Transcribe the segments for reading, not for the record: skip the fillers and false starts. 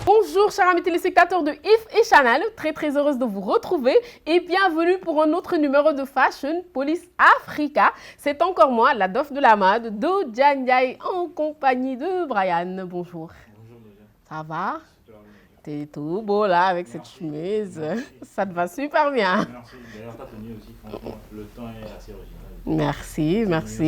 Bonjour chers amis téléspectateurs de If et Channel, très heureuse de vous retrouver et bienvenue pour un autre numéro de Fashion Police Africa. C'est encore moi, la Dof de la mode, Dodja Ndiaye, en compagnie de Brian. Bonjour. Bonjour Dodja. Ça va? Super bien. T'es tout beau là avec cette chemise. Ça te va super bien. Merci. D'ailleurs, ta tenue aussi, franchement, le temps est assez original. Merci.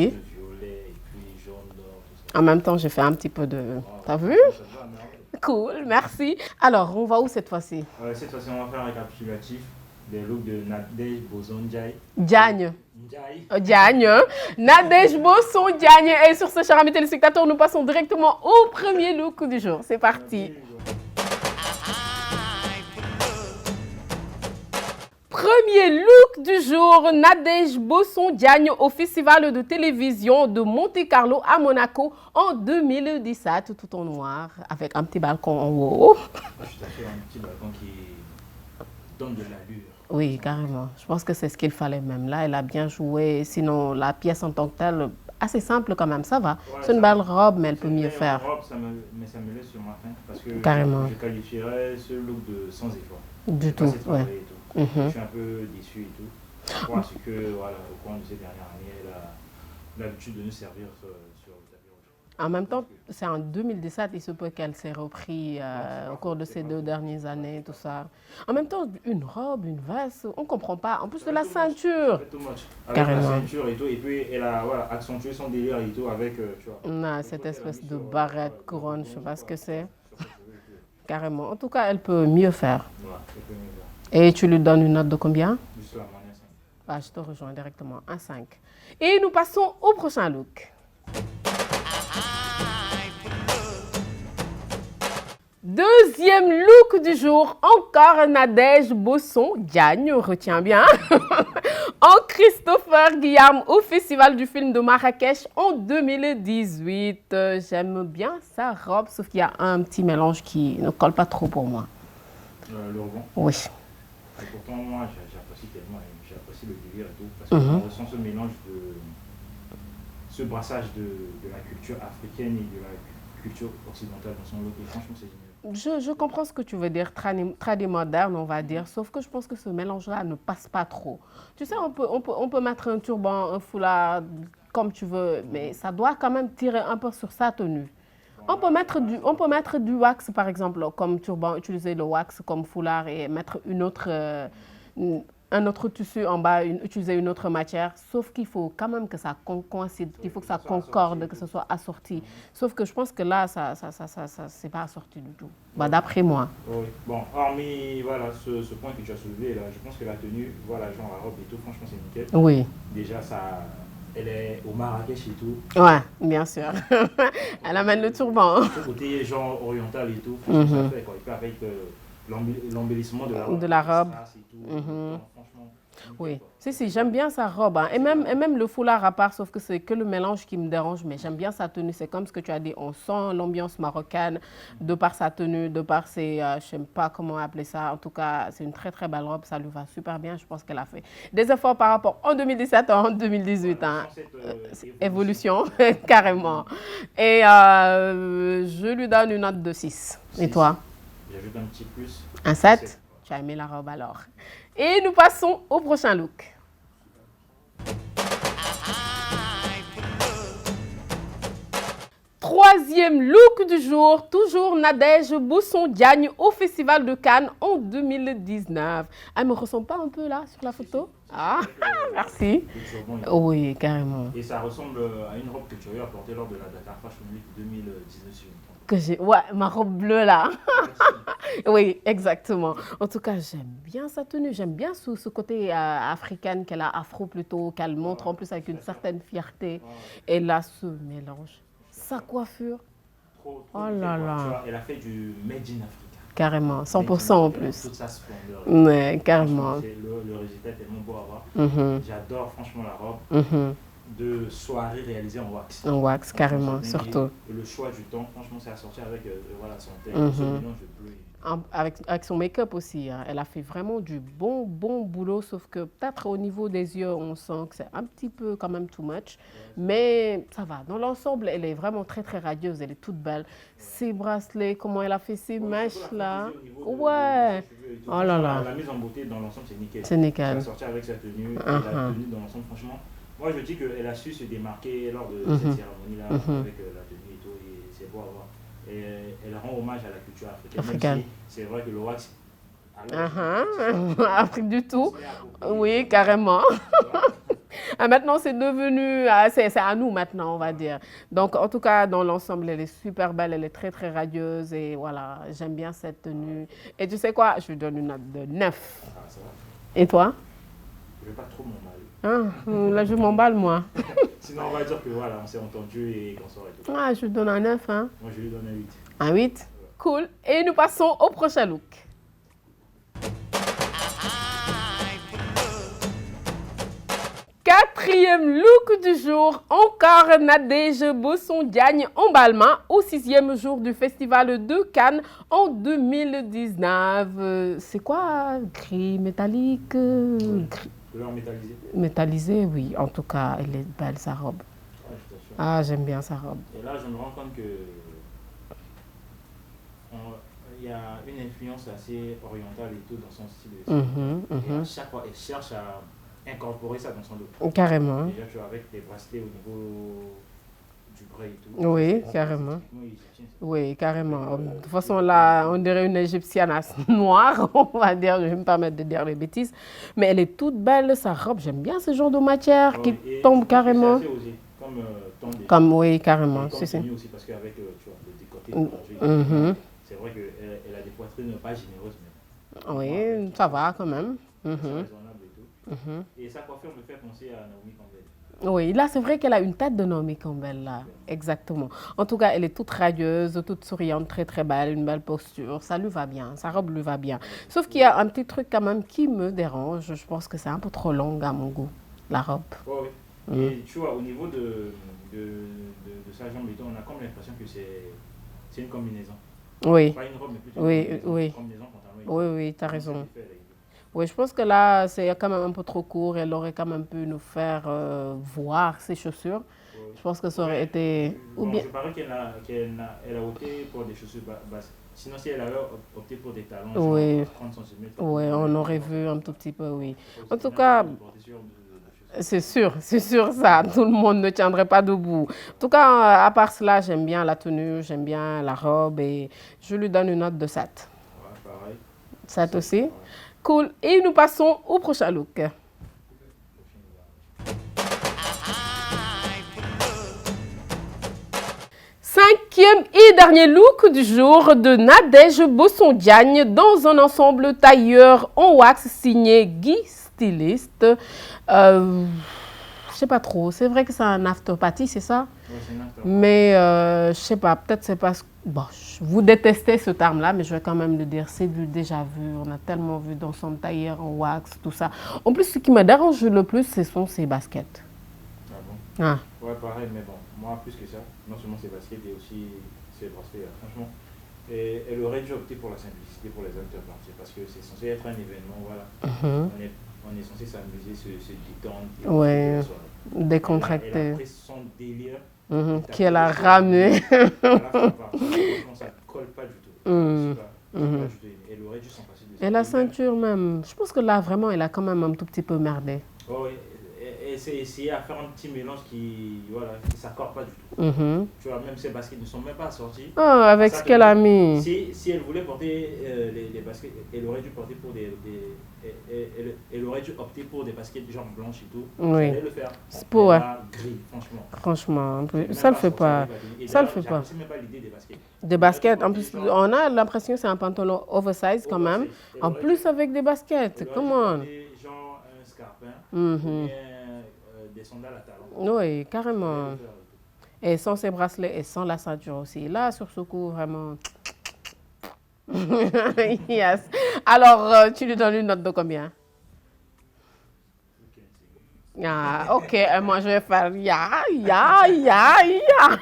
Violet et puis jaune, d'or, tout ça. En même temps, j'ai fait un petit peu de... T'as vu? Ça te va, mais Cool, merci. Alors, on va où cette fois-ci? cette fois-ci, on va faire un récapitulatif des looks de Nadej Bosson-Ndiaye. Diagne. Ndiaye. Diagne. Nadej Bosson Diagne. Et sur ce, chers amis téléspectateurs, nous passons directement au premier look du jour. C'est parti. Premier look du jour, Nadej Bosson Diagne au Festival de télévision de Monte-Carlo à Monaco en 2017, tout en noir, avec un petit balcon en haut. Je suis d'accord, un petit balcon qui donne de l'allure. Oui, carrément. Je pense que c'est ce qu'il fallait même. Là, elle a bien joué. Sinon, la pièce en tant que telle, assez simple quand même, ça va. Ouais, c'est une belle robe, mais elle peut mieux faire. Robe, mais ça me laisse sur ma faim parce que Carrément. je qualifierais ce look de sans effort. Du tout, ouais. Je suis un peu déçu et tout. Parce que, voilà, au cours de ces dernières années, elle a l'habitude de nous servir sur le tapis rouge. En même temps, c'est en 2017, il se peut qu'elle s'est repris au cours de ces 2 dernières années, tout ça. En même temps, une robe, une veste, on ne comprend pas. En plus de la ceinture. Avec la ceinture et tout, et puis elle a accentué son délire et tout avec, tu vois. Non, cette espèce de barrette, couronne, je ne sais pas ce que c'est. Carrément. En tout cas, elle peut mieux faire. Ouais, elle peut mieux faire. Et tu lui donnes une note de combien? Juste là, mon 5. Ah, je te rejoins directement, un 5. Et nous passons au prochain look. Deuxième look du jour, encore Nadej Bosson Diagne, retiens bien, en Christopher Guillaume au Festival du film de Marrakech en 2018. J'aime bien sa robe, sauf qu'il y a un petit mélange qui ne colle pas trop pour moi. Le rebond. Oui. Et pourtant, moi, j'apprécie tellement, j'apprécie le délire et tout, parce qu'on ressent ce mélange ce brassage de la culture africaine et de la culture occidentale dans son look. Et franchement, c'est génial. Je comprends ce que tu veux dire, tradi moderne, on va dire, sauf que je pense que ce mélange-là ne passe pas trop. Tu sais, on peut mettre un turban, un foulard, comme tu veux, mais ça doit quand même tirer un peu sur sa tenue. On peut mettre du wax, par exemple, comme turban, utiliser le wax comme foulard et mettre un autre tissu en bas, utiliser une autre matière. Sauf qu'il faut quand même que ça coïncide, il faut que ça concorde, que ce soit assorti. Sauf que je pense que là, c'est pas assorti du tout. Bah, d'après moi. Oui. Bon, hormis voilà, ce point que tu as soulevé, là, je pense que la tenue, voilà, genre la robe et tout, franchement, c'est nickel. Oui. Déjà, elle est au Marrakech et tout. Ouais, bien sûr. Elle amène le turban. Ce côté genre oriental et tout, franchement, ça fait quoi. Et puis avec l'embellissement de la robe. Et tout, donc, franchement, oui, si, j'aime bien sa robe. Hein. Et même le foulard à part, sauf que c'est que le mélange qui me dérange. Mais j'aime bien sa tenue. C'est comme ce que tu as dit. On sent l'ambiance marocaine de par sa tenue, de par ses... je ne sais pas comment appeler ça. En tout cas, c'est une très belle robe. Ça lui va super bien. Je pense qu'elle a fait des efforts par rapport en 2017 en 2018. Voilà, hein. Évolution, carrément. Et je lui donne une note de 6. Et toi? J'ajoute un petit plus. Un 7? Tu as aimé la robe alors. Et nous passons au prochain look. Troisième look du jour, toujours Nadej Bosson Diagne au Festival de Cannes en 2019. Elle me ressemble pas un peu là sur la photo? Ah, merci. Oui, carrément. Et ça ressemble à une robe que tu as portée lors de la Dakar Fashion Week 2019. Ouais, ma robe bleue là. Oui, exactement. En tout cas, j'aime bien sa tenue. J'aime bien ce côté africain qu'elle a, afro plutôt, qu'elle montre en plus avec une certaine fierté. Et là, ce mélange. Sa coiffure. Trop oh là là. Elle a fait du Made in Africa. Carrément, 100% en plus. Toute sa splendeur. Ouais, carrément. Le résultat est tellement beau à voir. J'adore franchement la robe. de soirées réalisées en wax. En wax, carrément, Et surtout. le choix du temps, franchement, c'est à sortir avec voilà, son teint, ce Mhm. mélange de bleu. Avec son make-up aussi, hein. Elle a fait vraiment du bon boulot, sauf que peut-être au niveau des yeux, on sent que c'est un petit peu quand même too much. Mais ça va. Dans l'ensemble, elle est vraiment très radieuse. Elle est toute belle. Ses bracelets, comment elle a fait ses mèches là. Ouais. Oh là là. La mise en beauté dans l'ensemble, c'est nickel. C'est nickel. Elle a sorti avec sa tenue, et la tenue dans l'ensemble, franchement. Moi, je dis qu'elle a su se démarquer lors de cette cérémonie-là, avec la tenue et tout, et c'est beau à voir. Et elle rend hommage à la culture africaine. Même si c'est vrai que le wax, Afrique du tout. Oui, carrément. Maintenant, c'est devenu, c'est à nous maintenant, on va dire. Donc, en tout cas, dans l'ensemble, elle est super belle, elle est très radieuse et voilà, j'aime bien cette tenue. Et tu sais quoi, je lui donne une note de 9. Ah, ça va. Et toi? Je ne vais pas trop m'emballer. Là, je m'emballe, moi. Sinon, on va dire que voilà, on s'est entendu et qu'on sort et tout. Ah, je lui donne un 9, hein. Moi, je lui donne un 8. Un 8? Cool. Et nous passons au prochain look. Quatrième look du jour, encore Nadège Bosson-Diagne emballement au 6e jour du Festival de Cannes en 2019. C'est quoi? Gris métallique? Gris. Couleur métallisée. Métallisé, oui. En tout cas, elle est belle sa robe. Ouais, je t'assure. Ah, j'aime bien sa robe. Et là, je me rends compte que il y a une influence assez orientale et tout dans son style. Et à chaque fois, elle cherche à incorporer ça dans son look. Carrément. Déjà, tu vois, avec des bracelets au niveau du bras et tout. Oui, carrément. Oui, carrément. De toute façon, là, on dirait une égyptienne noire, on va dire, je vais me permettre de dire les bêtises. Mais elle est toute belle, sa robe. J'aime bien ce genre de matière qui tombe carrément. C'est osé, comme oui, carrément. C'est ça. Aussi parce qu'avec, tu vois, le décolleté, c'est vrai qu'elle a des poitrines pas généreuses. Mais oui, ça va quand même. C'est raisonnable et tout. Et sa coiffure me fait penser à Naomi Campbell. Oui, là, c'est vrai qu'elle a une tête de Naomi Campbell, là. Exactement. En tout cas, elle est toute radieuse, toute souriante, très belle, une belle posture. Ça lui va bien, sa robe lui va bien. Sauf qu'il y a un petit truc quand même qui me dérange. Je pense que c'est un peu trop long à mon goût, la robe. Oh, oui. Et tu vois, au niveau de sa jambe et tout, on a comme l'impression que c'est une combinaison. Oui. Pas une robe, mais plutôt une combinaison pantalon. Oui, tu as raison. Oui, je pense que là, c'est quand même un peu trop court. Elle aurait quand même pu nous faire voir ses chaussures. Oui. Je pense que ça aurait été... Bon, je parie qu'elle a opté pour des chaussures basses. Sinon, si elle avait opté pour des talons, oui. 30 cm. Oui, on aurait vu un tout petit peu, oui. En tout cas, c'est sûr ça. Tout le monde ne tiendrait pas debout. En tout cas, à part cela, j'aime bien la tenue, j'aime bien la robe et je lui donne une note de 7. Ouais, pareil. 7 aussi. Ouais. Cool. Et nous passons au prochain look. Cinquième et dernier look du jour de Nadège Bosson-Diagne dans un ensemble tailleur en wax signé Guy Styliste. Je sais pas trop. C'est vrai que c'est un after party, c'est ça? Oui, c'est un after. Mais je sais pas. Peut-être c'est parce que bon, vous détestez ce terme-là, mais je vais quand même le dire. C'est du déjà vu. On a tellement vu d'ensemble tailleur en wax, tout ça. En plus, ce qui me dérange le plus, ce sont ces baskets. Ah bon? Ah. Ouais, pareil, mais bon, moi, plus que ça, non seulement ses baskets et aussi ses bracelets, franchement. Et elle aurait dû opter pour la simplicité pour les after parties parce que c'est censé être un événement, voilà. On est censé s'amuser, se détendre. Ouais, décontracter. Elle a pris son délire. Qu'elle a ramené. Franchement, ça ne colle pas du tout. Elle aurait dû s'en passer de ça. Et la ceinture même. Je pense que là, vraiment, elle a quand même un tout petit peu merdé. Oh, oui. Et c'est essayer à faire un petit mélange qui ne s'accorde pas du tout. Tu vois, même ces baskets ne sont même pas sorties. Oh, avec ce qu'elle a mis. Si elle voulait porter les baskets, elle aurait dû porter pour elle aurait dû opter pour des baskets genre blanches et tout. Oui. Elle allait le faire. Pour gris, franchement. Franchement, ça le fait pas. Ça le fait pas. Même pas l'idée des baskets. Des baskets. En plus, on a l'impression que c'est un pantalon oversize quand même. En plus avec des baskets. Comment? Genre un scarpin. Des sandales à talons. Oui, carrément. Et sans ses bracelets et sans la ceinture aussi. Là, sur ce coup, vraiment... Yes. Alors, tu lui donnes une note de combien? Ah, ok, moi je vais faire ya, ya, ya, ya.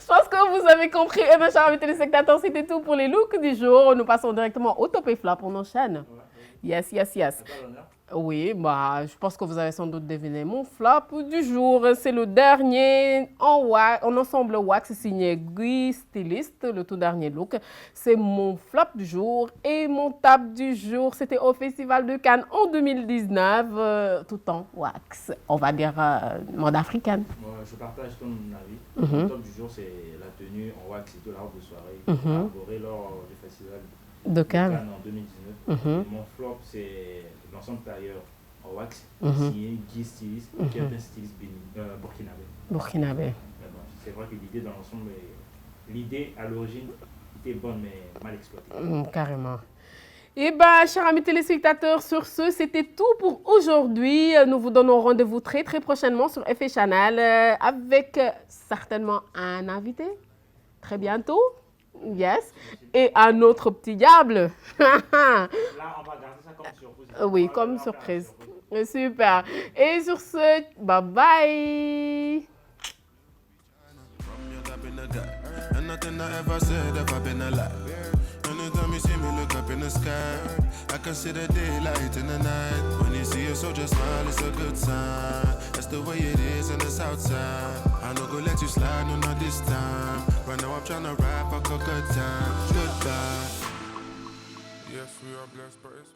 Je pense que vous avez compris. Eh bien, chers amis téléspectateurs, c'était tout pour les looks du jour. Nous passons directement au top et flop pour nos chaînes. Yes, yes, yes. Oui, bah, je pense que vous avez sans doute deviné mon flop du jour. C'est le dernier en ensemble wax signé Guy Stylist, le tout dernier look. C'est mon flop du jour et mon top du jour. C'était au Festival de Cannes en 2019, tout en wax. On va dire mode africaine. Je partage ton avis. Le top du jour, c'est la tenue en wax et tout, la robe de soirée arborée lors du Festival de Cannes en 2019. Mon flop, c'est l'ensemble tailleur en wax, signé Guy Stylist, qui est un styliste burkinabé. C'est vrai que l'idée dans l'ensemble, l'idée à l'origine était bonne, mais mal exploitée. Carrément. Et bien, chers amis téléspectateurs, sur ce, c'était tout pour aujourd'hui. Nous vous donnons rendez-vous très prochainement sur FA Channel avec certainement un invité. Très bientôt. Yes. Et un autre petit diable. Là, on va garder ça comme surprise. Oui, comme surprise. Super. Et sur ce, bye bye. Anytime you see me look up in the sky, I can see the daylight in the night. When you see a soldier smile, it's a good sign. That's the way it is in the south side. I no go let you slide, no, not this time. Right now I'm tryna rap, fuck a good time. Goodbye. Yes, we are blessed, but it's